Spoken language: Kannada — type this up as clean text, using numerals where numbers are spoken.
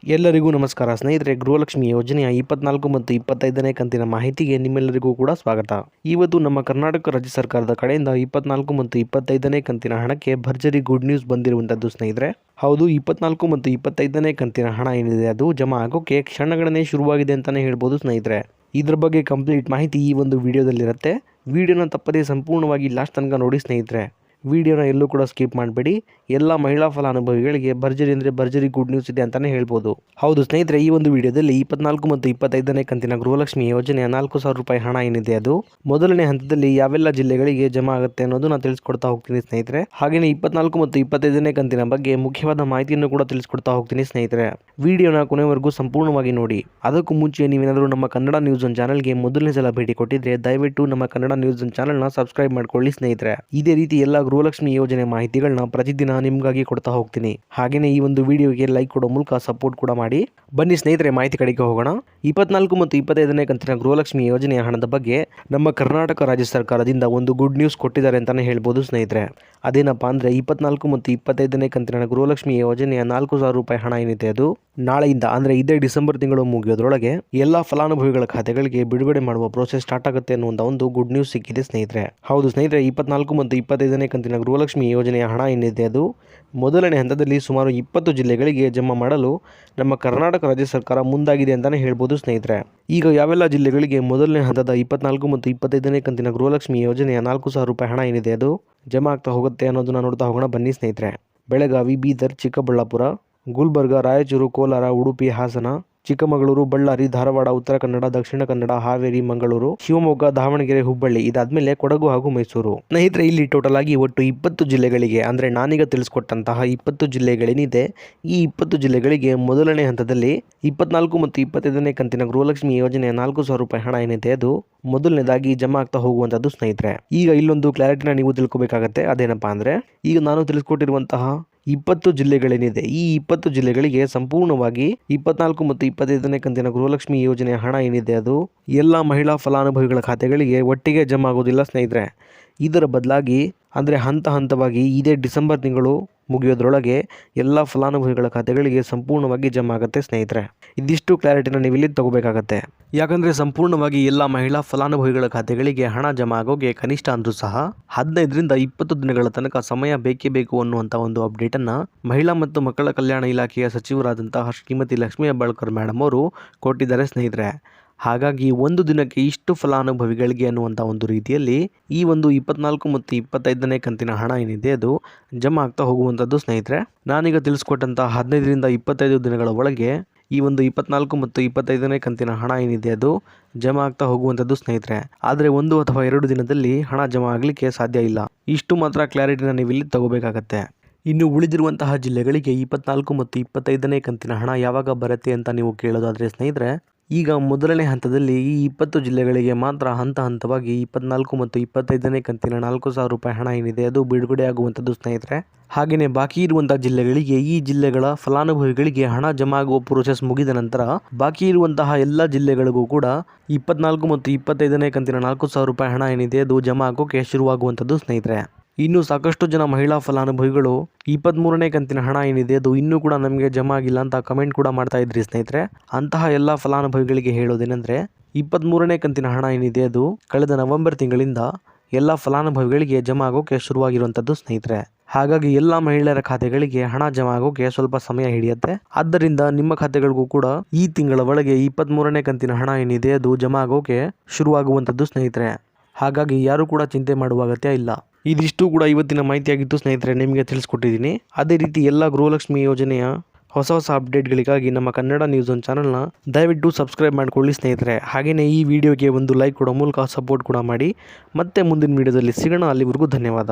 ಎಲ್ಲರಿಗೂ ನಮಸ್ಕಾರ ಸ್ನೇಹಿತರೆ. ಗೃಹಲಕ್ಷ್ಮಿ ಯೋಜನೆಯ 24 ಮತ್ತು 25ನೇ ಕಂತಿನ ಮಾಹಿತಿಗೆ ನಿಮ್ಮೆಲ್ಲರಿಗೂ ಕೂಡ ಸ್ವಾಗತ. ಇವತ್ತು ನಮ್ಮ ಕರ್ನಾಟಕ ರಾಜ್ಯ ಸರ್ಕಾರದ ಕಡೆಯಿಂದ 24 ಮತ್ತು 25ನೇ ಕಂತಿನ ಹಣಕ್ಕೆ ಭರ್ಜರಿ ಗುಡ್ ನ್ಯೂಸ್ ಬಂದಿರುವಂತದ್ದು ಸ್ನೇಹಿತರೆ. ಹೌದು, 24 ಮತ್ತು 25ನೇ ಕಂತಿನ ಹಣ ಏನಿದೆ ಅದು ಜಮಾ ಆಗೋಕೆ ಕ್ಷಣಗಣನೆ ಶುರುವಾಗಿದೆ ಅಂತಾನೆ ಹೇಳ್ಬೋದು ಸ್ನೇಹಿತರೆ. ಇದ್ರ ಬಗ್ಗೆ ಕಂಪ್ಲೀಟ್ ಮಾಹಿತಿ ಈ ಒಂದು ವಿಡಿಯೋದಲ್ಲಿರುತ್ತೆ. ವಿಡಿಯೋನ ತಪ್ಪದೇ ಸಂಪೂರ್ಣವಾಗಿ ಲಾಸ್ಟ್ ತನಕ ನೋಡಿ ಸ್ನೇಹಿತರೆ. ವಿಡಿಯೋನ ಎಲ್ಲೂ ಕೂಡ ಸ್ಕಿಪ್ ಮಾಡಬೇಡಿ. ಎಲ್ಲ ಮಹಿಳಾ ಫಲಾನುಭವಿಗಳಿಗೆ ಭರ್ಜರಿ ಅಂದರೆ ಭರ್ಜರಿ ಗುಡ್ ನ್ಯೂಸ್ ಇದೆ ಅಂತಲೇ ಹೇಳ್ಬೋದು. ಹೌದು ಸ್ನೇಹಿತರೆ, ಈ ಒಂದು ವಿಡಿಯೋದಲ್ಲಿ 24 ಮತ್ತು 25ನೇ ಕಂತಿನ ಗೃಹಲಕ್ಷ್ಮಿ ಯೋಜನೆಯ 4,000 ರೂಪಾಯಿ ಹಣ ಏನಿದೆ ಅದು ಮೊದಲನೇ ಹಂತದಲ್ಲಿ ಯಾವೆಲ್ಲ ಜಿಲ್ಲೆಗಳಿಗೆ ಜಮಾ ಆಗುತ್ತೆ ಅನ್ನೋದು ನಾನು ತಿಳಿಸ್ಕೊಡ್ತಾ ಹೋಗ್ತೀನಿ ಸ್ನೇಹಿತರೆ. ಹಾಗೆಯೇ 24 ಮತ್ತು 25ನೇ ಕಂತಿನ ಬಗ್ಗೆ ಮುಖ್ಯವಾದ ಮಾಹಿತಿಯನ್ನು ಕೂಡ ತಿಳಿಸ್ಕೊಡ್ತಾ ಹೋಗ್ತೀನಿ ಸ್ನೇಹಿತರೆ. ವಿಡಿಯೋನ ಕೊನೆವರೆಗೂ ಸಂಪೂರ್ಣವಾಗಿ ನೋಡಿ. ಅದಕ್ಕೂ ಮುಂಚೆ ನೀವೇನಾದರೂ ನಮ್ಮ ಕನ್ನಡ ನ್ಯೂಸ್ ಒನ್ ಚಾನಲ್ಗೆ ಮೊದಲನೇ ಸಲ ಭೇಟಿ ಕೊಟ್ಟಿದ್ರೆ ದಯವಿಟ್ಟು ನಮ್ಮ ಕನ್ನಡ ನ್ಯೂಸ್ ಒನ್ ಚಾನಲ್ನ ಸಬ್ಸ್ಕ್ರೈಬ್ ಮಾಡ್ಕೊಳ್ಳಿ ಸ್ನೇಹಿತರೆ. ಇದೇ ರೀತಿ ಎಲ್ಲ ಗೃಹಲಕ್ಷ್ಮಿ ಯೋಜನೆ ಮಾಹಿತಿಗಳನ್ನ ಪ್ರತಿದಿನ ನಿಮ್ಗಾಗಿ ಕೊಡ್ತಾ ಹೋಗ್ತೀನಿ. ಹಾಗೇನೇ ಈ ಒಂದು ವಿಡಿಯೋಗೆ ಲೈಕ್ ಕೊಡೋ ಮೂಲಕ ಸಪೋರ್ಟ್ ಕೂಡ ಮಾಡಿ. ಬನ್ನಿ ಸ್ನೇಹಿತರೆ, ಮಾಹಿತಿ ಕಡೆಗೆ ಹೋಗೋಣ. 24 ಮತ್ತು 25ನೇ ಕಂತಿನ ಗೃಹಲಕ್ಷ್ಮಿ ಯೋಜನೆಯ ಹಣದ ಬಗ್ಗೆ ನಮ್ಮ ಕರ್ನಾಟಕ ರಾಜ್ಯ ಸರ್ಕಾರದಿಂದ ಒಂದು ಗುಡ್ ನ್ಯೂಸ್ ಕೊಟ್ಟಿದ್ದಾರೆ ಅಂತಾನೆ ಹೇಳ್ಬೋದು ಸ್ನೇಹಿತರೆ. ಅದೇನಪ್ಪಾ ಅಂದ್ರೆ 24 ಮತ್ತು 25ನೇ ಕಂತಿನ ಗೃಹಲಕ್ಷ್ಮಿ ಯೋಜನೆಯ 4,000 ರೂಪಾಯಿ ಹಣ ಏನಿದೆ ಅದು ನಾಳೆಯಿಂದ ಅಂದ್ರೆ ಇದೇ ಡಿಸೆಂಬರ್ ತಿಂಗಳು ಮುಗಿಯೋದ್ರೊಳಗೆ ಎಲ್ಲಾ ಫಲಾನುಭವಿಗಳ ಖಾತೆಗಳಿಗೆ ಬಿಡುಗಡೆ ಮಾಡುವ ಪ್ರೋಸೆಸ್ ಸ್ಟಾರ್ಟ್ ಆಗುತ್ತೆ ಅನ್ನುವಂತ ಒಂದು ಗುಡ್ ನ್ಯೂಸ್ ಸಿಕ್ಕಿದೆ ಸ್ನೇಹಿತರೆ. ಹೌದು ಸ್ನೇಹಿತರೆ, 24 ಮತ್ತು 25ನೇ ಕಂತಿನ ಗೃಹಲಕ್ಷ್ಮಿ ಯೋಜನೆಯ ಹಣ ಏನಿದೆ ಅದು ಮೊದಲನೇ ಹಂತದಲ್ಲಿ ಸುಮಾರು 20 ಜಿಲ್ಲೆಗಳಿಗೆ ಜಮಾ ಮಾಡಲು ನಮ್ಮ ಕರ್ನಾಟಕ ರಾಜ್ಯ ಸರ್ಕಾರ ಮುಂದಾಗಿದೆ ಅಂತಾನೆ ಹೇಳ್ಬೋದು ಸ್ನೇಹಿತರೆ. ಈಗ ಯಾವೆಲ್ಲ ಜಿಲ್ಲೆಗಳಿಗೆ ಮೊದಲನೇ ಹಂತದ 24 ಮತ್ತು 25ನೇ ಕಂತಿನ ಗೃಹಲಕ್ಷ್ಮಿ ಯೋಜನೆಯ 4,000 ರೂಪಾಯಿ ಹಣ ಏನಿದೆ ಅದು ಜಮಾ ಆಗ್ತಾ ಹೋಗುತ್ತೆ ಅನ್ನೋದನ್ನ ನೋಡ್ತಾ ಹೋಗೋಣ ಬನ್ನಿ ಸ್ನೇಹಿತರೆ. ಬೆಳಗಾವಿ, ಬೀದರ್, ಚಿಕ್ಕಬಳ್ಳಾಪುರ, ಗುಲ್ಬರ್ಗ, ರಾಯಚೂರು, ಕೋಲಾರ, ಉಡುಪಿ, ಹಾಸನ, ಚಿಕ್ಕಮಗಳೂರು, ಬಳ್ಳಾರಿ, ಧಾರವಾಡ, ಉತ್ತರ ಕನ್ನಡ, ದಕ್ಷಿಣ ಕನ್ನಡ, ಹಾವೇರಿ, ಮಂಗಳೂರು, ಶಿವಮೊಗ್ಗ, ದಾವಣಗೆರೆ, ಹುಬ್ಬಳ್ಳಿ, ಇದಾದ್ಮೇಲೆ ಕೊಡಗು ಹಾಗೂ ಮೈಸೂರು. ಸ್ನೇಹಿತರೆ, ಇಲ್ಲಿ ಟೋಟಲ್ ಆಗಿ ಒಟ್ಟು 20 ಜಿಲ್ಲೆಗಳಿಗೆ ಅಂದ್ರೆ ನಾನೀಗ ತಿಳಿಸ್ಕೊಟ್ಟಂತಹ 20 ಜಿಲ್ಲೆಗಳೇನಿದೆ ಈ 20 ಜಿಲ್ಲೆಗಳಿಗೆ ಮೊದಲನೇ ಹಂತದಲ್ಲಿ 24 ಮತ್ತು 25ನೇ ಕಂತಿನ ಗೃಹಲಕ್ಷ್ಮಿ ಯೋಜನೆಯ 4,000 ರೂಪಾಯಿ ಹಣ ಏನಿದೆ ಅದು ಮೊದಲನೇದಾಗಿ ಜಮಾ ಆಗ್ತಾ ಹೋಗುವಂತದ್ದು ಸ್ನೇಹಿತರೆ. ಈಗ ಇಲ್ಲೊಂದು ಕ್ಲಾರಿಟಿನ ನೀವು ತಿಳ್ಕೊಬೇಕಾಗತ್ತೆ. ಅದೇನಪ್ಪಾ ಅಂದ್ರೆ ಈಗ ನಾನು ತಿಳಿಸ್ಕೊಟ್ಟಿರುವಂತಹ 20 ಜಿಲ್ಲೆಗಳೇನಿದೆ ಈ 20 ಜಿಲ್ಲೆಗಳಿಗೆ ಸಂಪೂರ್ಣವಾಗಿ 24 ಮತ್ತು 25ನೇ ಕಂತಿನ ಗೃಹಲಕ್ಷ್ಮಿ ಯೋಜನೆಯ ಹಣ ಏನಿದೆ ಅದು ಎಲ್ಲ ಮಹಿಳಾ ಫಲಾನುಭವಿಗಳ ಖಾತೆಗಳಿಗೆ ಒಟ್ಟಿಗೆ ಜಮಾ ಆಗೋದಿಲ್ಲ ಸ್ನೇಹಿತರೆ. ಇದರ ಬದಲಾಗಿ ಅಂದರೆ ಹಂತ ಹಂತವಾಗಿ ಇದೇ ಡಿಸೆಂಬರ್ ತಿಂಗಳು ಮುಗಿಯೋದ್ರೊಳಗೆ ಎಲ್ಲ ಫಲಾನುಭವಿಗಳ ಖಾತೆಗಳಿಗೆ ಸಂಪೂರ್ಣವಾಗಿ ಜಮಾ ಆಗುತ್ತೆ ಸ್ನೇಹಿತರೆ. ಇದಿಷ್ಟು ಕ್ಲಾರಿಟಿನ ನೀವು ಇಲ್ಲಿ ತಗೋಬೇಕಾಗತ್ತೆ. ಯಾಕಂದರೆ ಸಂಪೂರ್ಣವಾಗಿ ಎಲ್ಲ ಮಹಿಳಾ ಫಲಾನುಭವಿಗಳ ಖಾತೆಗಳಿಗೆ ಹಣ ಜಮಾ ಆಗೋಗೆ ಕನಿಷ್ಠ ಅಂದ್ರೂ ಸಹ 15ರಿಂದ 20 ದಿನಗಳ ತನಕ ಸಮಯ ಬೇಕೇ ಬೇಕು ಅನ್ನುವಂಥ ಒಂದು ಅಪ್ಡೇಟನ್ನು ಮಹಿಳಾ ಮತ್ತು ಮಕ್ಕಳ ಕಲ್ಯಾಣ ಇಲಾಖೆಯ ಸಚಿವರಾದಂತಹ ಶ್ರೀಮತಿ ಲಕ್ಷ್ಮೀ ಹೆಬ್ಬಾಳ್ಕರ್ ಮೇಡಮ್ ಅವರು ಕೊಟ್ಟಿದ್ದಾರೆ ಸ್ನೇಹಿತರೆ. ಹಾಗಾಗಿ ಒಂದು ದಿನಕ್ಕೆ ಇಷ್ಟು ಫಲಾನುಭವಿಗಳಿಗೆ ಅನ್ನುವಂಥ ಒಂದು ರೀತಿಯಲ್ಲಿ ಈ ಒಂದು 24 ಮತ್ತು 25ನೇ ಕಂತಿನ ಹಣ ಏನಿದೆ ಅದು ಜಮಾ ಆಗ್ತಾ ಹೋಗುವಂಥದ್ದು ಸ್ನೇಹಿತರೆ. ನಾನೀಗ ತಿಳಿಸ್ಕೊಟ್ಟಂಥ 15ರಿಂದ 25 ದಿನಗಳ ಒಳಗೆ ಈ ಒಂದು 24 ಮತ್ತು 25ನೇ ಕಂತಿನ ಹಣ ಏನಿದೆ ಅದು ಜಮಾ ಆಗ್ತಾ ಹೋಗುವಂಥದ್ದು ಸ್ನೇಹಿತರೆ. ಆದರೆ 1 ಅಥವಾ 2 ದಿನದಲ್ಲಿ ಹಣ ಜಮಾ ಆಗಲಿಕ್ಕೆ ಸಾಧ್ಯ ಇಲ್ಲ. ಇಷ್ಟು ಮಾತ್ರ ಕ್ಲಾರಿಟಿನ ನೀವು ಇಲ್ಲಿ ತಗೋಬೇಕಾಗತ್ತೆ. ಇನ್ನು ಉಳಿದಿರುವಂತಹ ಜಿಲ್ಲೆಗಳಿಗೆ 24 ಮತ್ತು 25ನೇ ಕಂತಿನ ಹಣ ಯಾವಾಗ ಬರುತ್ತೆ ಅಂತ ನೀವು ಕೇಳೋದಾದರೆ ಸ್ನೇಹಿತರೆ, ಈಗ ಮೊದಲನೇ ಹಂತದಲ್ಲಿ ಈ 20 ಜಿಲ್ಲೆಗಳಿಗೆ ಮಾತ್ರ ಹಂತ ಹಂತವಾಗಿ 24 ಮತ್ತು 25ನೇ ಕಂತಿನ 4,000 ರೂಪಾಯಿ ಹಣ ಏನಿದೆ ಅದು ಬಿಡುಗಡೆ ಆಗುವಂಥದ್ದು ಸ್ನೇಹಿತರೆ. ಹಾಗೆಯೇ ಬಾಕಿ ಇರುವಂತಹ ಜಿಲ್ಲೆಗಳಿಗೆ ಈ ಜಿಲ್ಲೆಗಳ ಫಲಾನುಭವಿಗಳಿಗೆ ಹಣ ಜಮಾ ಆಗುವ ಪ್ರೋಸೆಸ್ ಮುಗಿದ ನಂತರ ಬಾಕಿ ಇರುವಂತಹ ಎಲ್ಲ ಜಿಲ್ಲೆಗಳಿಗೂ ಕೂಡ 24 ಮತ್ತು 25ನೇ ಕಂತಿನ 4,000 ರೂಪಾಯಿ ಹಣ ಏನಿದೆ ಅದು ಜಮಾ ಆಗೋಕೆ ಶುರುವಾಗುವಂಥದ್ದು ಸ್ನೇಹಿತರೆ. ಇನ್ನು ಸಾಕಷ್ಟು ಜನ ಮಹಿಳಾ ಫಲಾನುಭವಿಗಳು 23ನೇ ಕಂತಿನ ಹಣ ಏನಿದೆ ಅದು ಇನ್ನೂ ಕೂಡ ನಮಗೆ ಜಮಾ ಆಗಿಲ್ಲ ಅಂತ ಕಮೆಂಟ್ ಕೂಡ ಮಾಡ್ತಾ ಇದ್ರಿ ಸ್ನೇಹಿತರೆ. ಅಂತಹ ಎಲ್ಲ ಫಲಾನುಭವಿಗಳಿಗೆ ಹೇಳೋದೇನೆಂದರೆ 23ನೇ ಕಂತಿನ ಹಣ ಏನಿದೆ ಅದು ಕಳೆದ ನವೆಂಬರ್ ತಿಂಗಳಿಂದ ಎಲ್ಲ ಫಲಾನುಭವಿಗಳಿಗೆ ಜಮಾ ಆಗೋಕೆ ಶುರುವಾಗಿರುವಂಥದ್ದು ಸ್ನೇಹಿತರೆ. ಹಾಗಾಗಿ ಎಲ್ಲ ಮಹಿಳೆಯರ ಖಾತೆಗಳಿಗೆ ಹಣ ಜಮಾ ಆಗೋಕೆ ಸ್ವಲ್ಪ ಸಮಯ ಹಿಡಿಯುತ್ತೆ. ಆದ್ದರಿಂದ ನಿಮ್ಮ ಖಾತೆಗಳಿಗೂ ಕೂಡ ಈ ತಿಂಗಳ ಒಳಗೆ 23ನೇ ಕಂತಿನ ಹಣ ಏನಿದೆ ಅದು ಜಮಾ ಆಗೋಕೆ ಶುರುವಾಗುವಂಥದ್ದು ಸ್ನೇಹಿತರೆ. ಹಾಗಾಗಿ ಯಾರು ಕೂಡ ಚಿಂತೆ ಮಾಡುವ ಅಗತ್ಯ ಇಲ್ಲ. ಇದಿಷ್ಟು ಕೂಡ ಇವತ್ತಿನ ಮಾಹಿತಿಯಾಗಿತ್ತು ಸ್ನೇಹಿತರೆ, ನಿಮಗೆ ತಿಳಿಸ್ಕೊಟ್ಟಿದ್ದೀನಿ. ಅದೇ ರೀತಿ ಎಲ್ಲ ಗೃಹಲಕ್ಷ್ಮಿ ಯೋಜನೆಯ ಹೊಸ ಅಪ್ಡೇಟ್ಗಳಿಗಾಗಿ ನಮ್ಮ ಕನ್ನಡ ನ್ಯೂಸ್ ಒನ್ ಚಾನಲ್ನ ದಯವಿಟ್ಟು ಸಬ್ಸ್ಕ್ರೈಬ್ ಮಾಡ್ಕೊಳ್ಳಿ ಸ್ನೇಹಿತರೆ. ಹಾಗೆಯೇ ಈ ವಿಡಿಯೋಗೆ ಒಂದು ಲೈಕ್ ಕೊಡೋ ಮೂಲಕ ಸಪೋರ್ಟ್ ಕೂಡ ಮಾಡಿ. ಮತ್ತೆ ಮುಂದಿನ ವಿಡಿಯೋದಲ್ಲಿ ಸಿಗೋಣ. ಅಲ್ಲಿವರೆಗೂ ಧನ್ಯವಾದ.